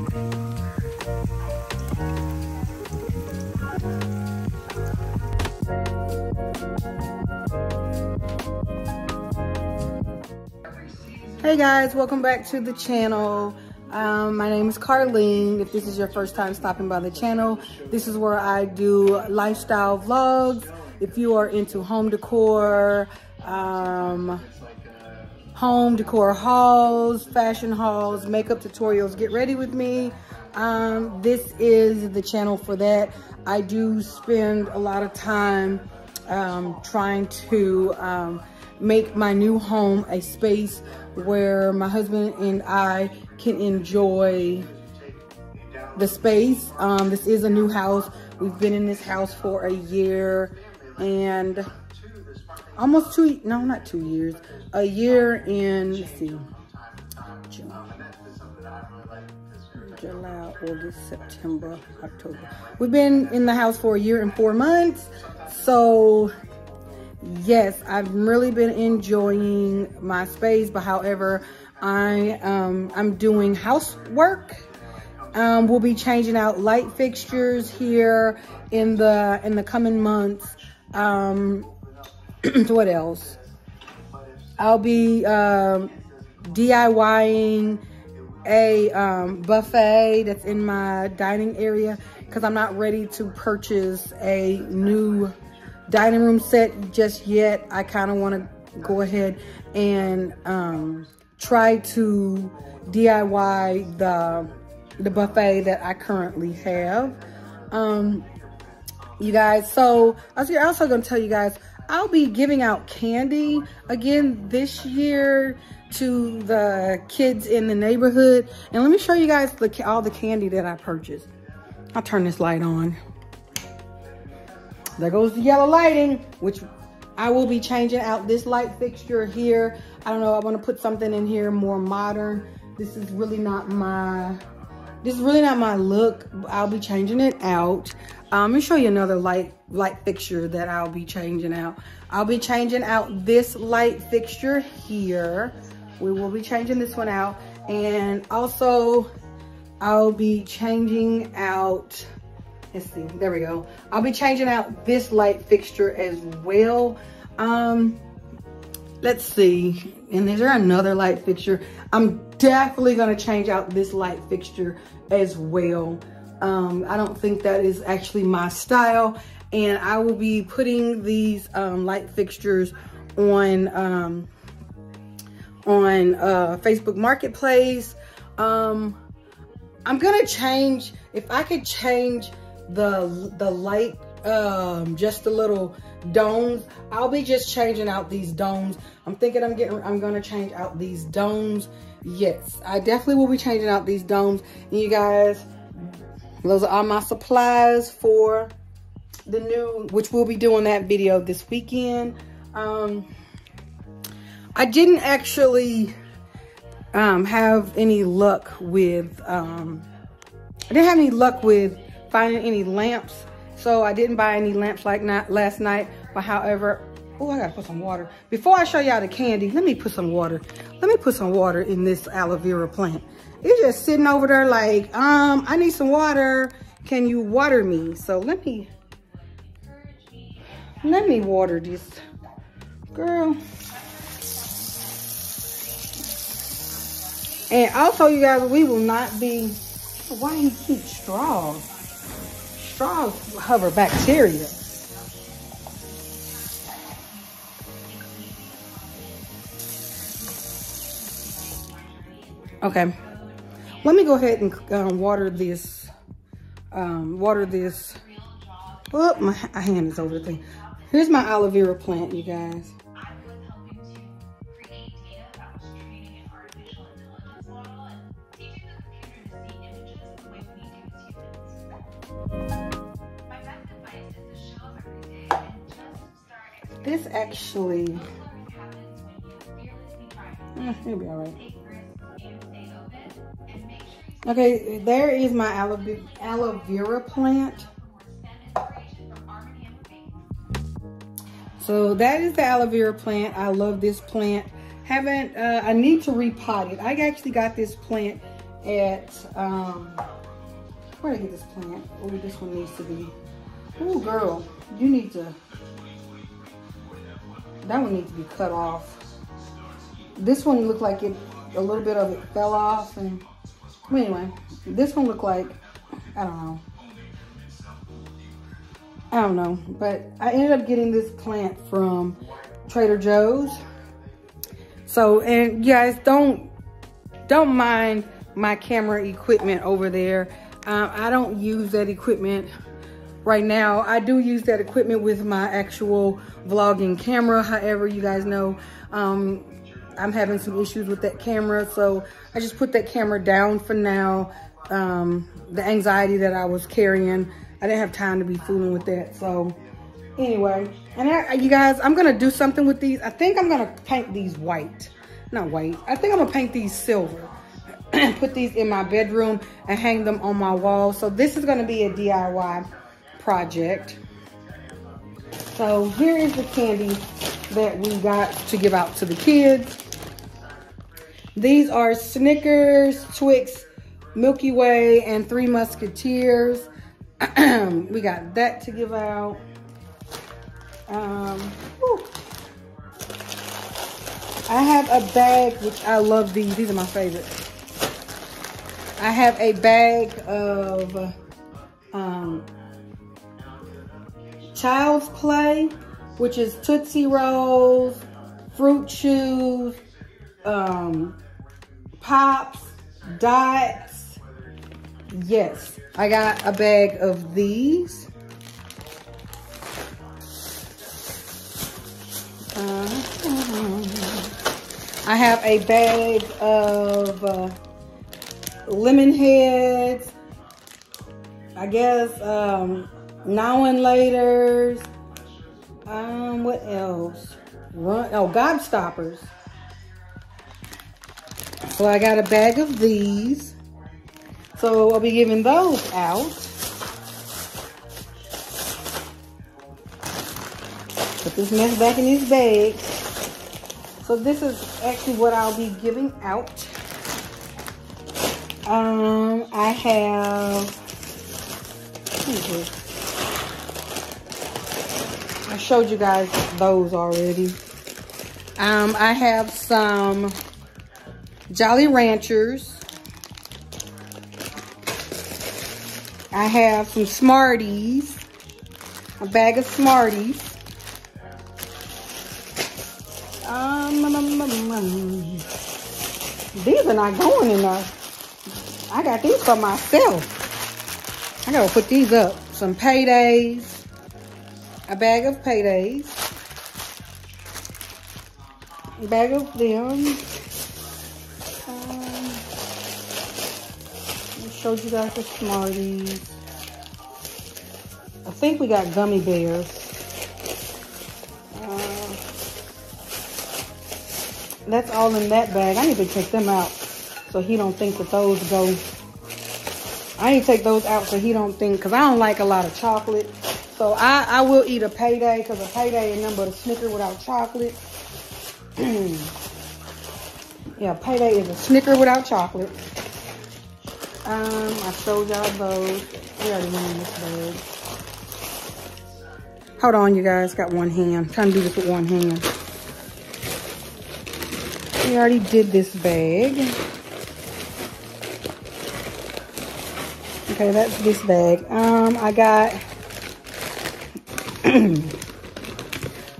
Hey guys, welcome back to the channel. My name is Carlene. If this is your first time stopping by the channel, this is where I do lifestyle vlogs. If you are into home decor hauls, fashion hauls, makeup tutorials, get ready with me. This is the channel for that. I do spend a lot of time trying to make my new home a space where my husband and I can enjoy the space. This is a new house. We've been in this house for a year and almost not 2 years. A year in, let's see, June, July, August, September, October. We've been in the house for a year and 4 months. So yes, I've really been enjoying my space, but however, I'm doing housework. We'll be changing out light fixtures here in the coming months. What else? I'll be DIYing a buffet that's in my dining area because I'm not ready to purchase a new dining room set just yet. I kind of want to go ahead and try to DIY the buffet that I currently have. You guys, so I was also going to tell you guys, I'll be giving out candy again this year to the kids in the neighborhood. And let me show you guys all the candy that I purchased. I'll turn this light on. There goes the yellow lighting, which I will be changing out this light fixture here. I don't know, I want to put something in here more modern. This is really not my look. I'll be changing it out. Let me show you another light fixture that I'll be changing out. I'll be changing out this light fixture here. We will be changing this one out. And also I'll be changing out, let's see, there we go. I'll be changing out this light fixture as well. Let's see, and is there another light fixture? I'm definitely gonna change out this light fixture as well. I don't think that is actually my style, and I will be putting these light fixtures on Facebook Marketplace. I'm gonna change, if I could change the light, just a little domes, I'll be just changing out these domes. I'm thinking I'm gonna change out these domes. Yes, I definitely will be changing out these domes. And you guys, those are all my supplies for the new, which we'll be doing that video this weekend. I didn't actually have any luck with finding any lamps, so I didn't buy any lamps last night. But however, oh, I gotta put some water before I show y'all the candy. Let me put some water in this aloe vera plant. It's just sitting over there like, I need some water, can you water me? So let me water this girl. And also, you guys, we will not be, why do you keep straws? Straws hover bacteria. Okay, let me go ahead and water this. Oh, my hand is over the thing. Here's my aloe vera plant, you guys. This actually, it'll be all right. Okay, there is my aloe vera plant. So that is the aloe vera plant. I love this plant. I need to repot it. I actually got this plant at, where did I get this plant? Oh, this one needs to be, oh girl, you need to, that one needs to be cut off. This one looked like it, a little bit of it fell off, and anyway, this one looked like, I don't know, but I ended up getting this plant from Trader Joe's. So, and you guys, don't mind my camera equipment over there. I don't use that equipment right now. I do use that equipment with my actual vlogging camera. However, you guys know, I'm having some issues with that camera, so I just put that camera down for now. The anxiety that I was carrying, I didn't have time to be fooling with that. So anyway, and you guys, I'm gonna do something with these. I think I'm gonna paint these white, not white. I think I'm gonna paint these silver and put these in my bedroom and hang them on my wall. So this is gonna be a DIY project. So here is the candy that we got to give out to the kids. These are Snickers, Twix, Milky Way, and Three Musketeers. We got that to give out. I have a bag, which I love these. These are my favorite. I have a bag of Child's Play, which is Tootsie Rolls, Fruit Chews, Pops, Dots. Yes, I got a bag of these. I have a bag of Lemon Heads. I guess Now and Laters. What else? Gobstoppers. So I got a bag of these. So I'll be giving those out. Put this mess back in these bags. So this is actually what I'll be giving out. I have, I showed you guys those already. I have some Jolly Ranchers. I have some Smarties, a bag of Smarties. These are not going in there. I got these for myself. I gotta put these up. Some Paydays, a bag of Paydays, a bag of them. I showed you guys the Smarties. I think we got gummy bears. That's all in that bag. I need to take them out so he don't think that those go. I need to take those out so he don't think, because I don't like a lot of chocolate. So I will eat a Payday, because a Payday is nothing but a Snicker without chocolate. Yeah, Payday is a Snicker without chocolate. I showed y'all those. We already went in this bag. Hold on, you guys. Got one hand. I'm trying to do this with one hand. We already did this bag. Okay, that's this bag. I got...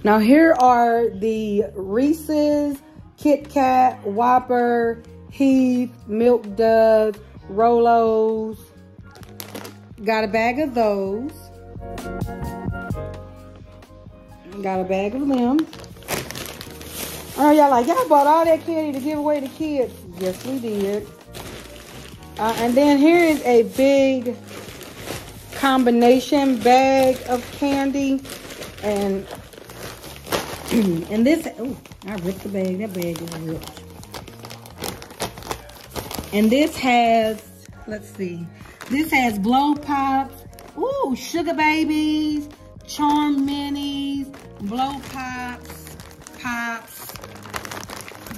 Now here are the Reese's, Kit Kat, Whopper, Heath, Milk Duds, Rolos. Got a bag of those. Got a bag of them. Oh, y'all like, y'all bought all that candy to give away to kids. Yes, we did. And then here is a big combination bag of candy. And this, oh, I ripped the bag. That bag is ripped. And this has, let's see. This has Blow Pops. Ooh, Sugar Babies, Charm Minis, Blow Pops, Pops.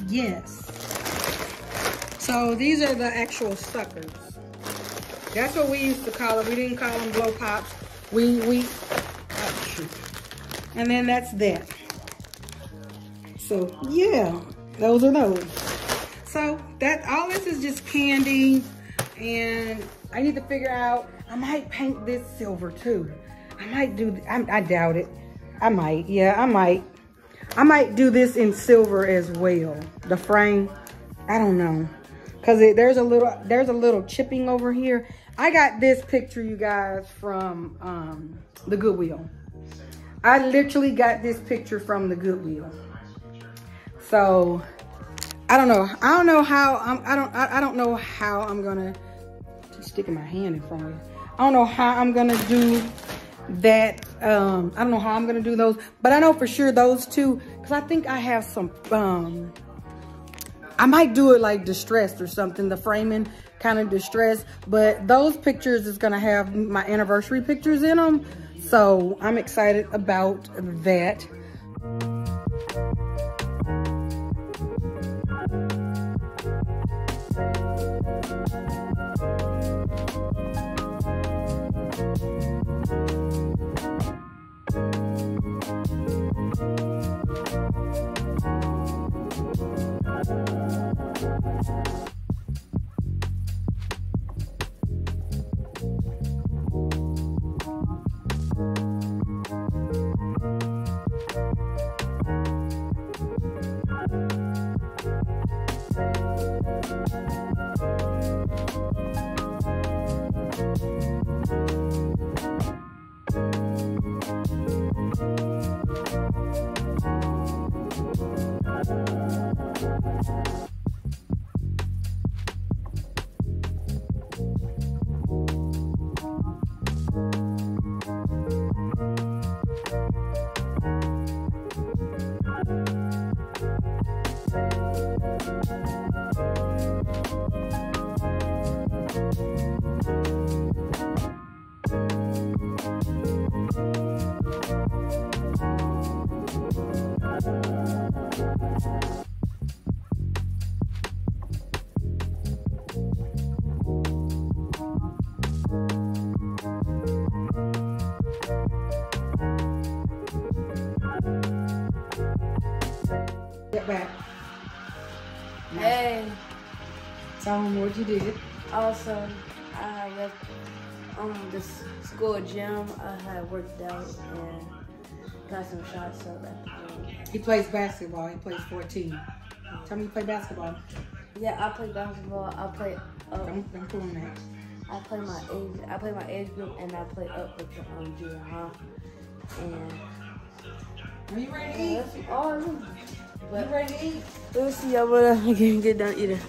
Yes. So these are the actual suckers. That's what we used to call it. We didn't call them blow pops. Oh shoot. And then that's that. So yeah, those are those. So that all this is just candy, and I need to figure out, I might paint this silver too. I might do, I doubt it. I might, yeah, I might do this in silver as well. The frame, I don't know. Cause there's a little chipping over here. I got this picture, you guys, from the Goodwill. I literally got this picture from the Goodwill. So I don't know. I don't know how I'm gonna just sticking my hand in front of it. I don't know how I'm gonna do that. I don't know how I'm gonna do those, but I know for sure those two, because I think I have some I might do it like distressed or something, the framing kind of distressed, but those pictures is gonna have my anniversary pictures in them. So I'm excited about that. Get back. Hey. Tell them what you did. Also, I left this school gym. I had worked out and got some shots up at the gym. He plays basketball. He plays 14. Tell me you play basketball. Yeah, I play basketball. I play up. Don't pull on that. I play my age group, and I play up with the junior high. And Are you ready to eat? Oh, You ready to eat? We'll see y'all when I can get done eating.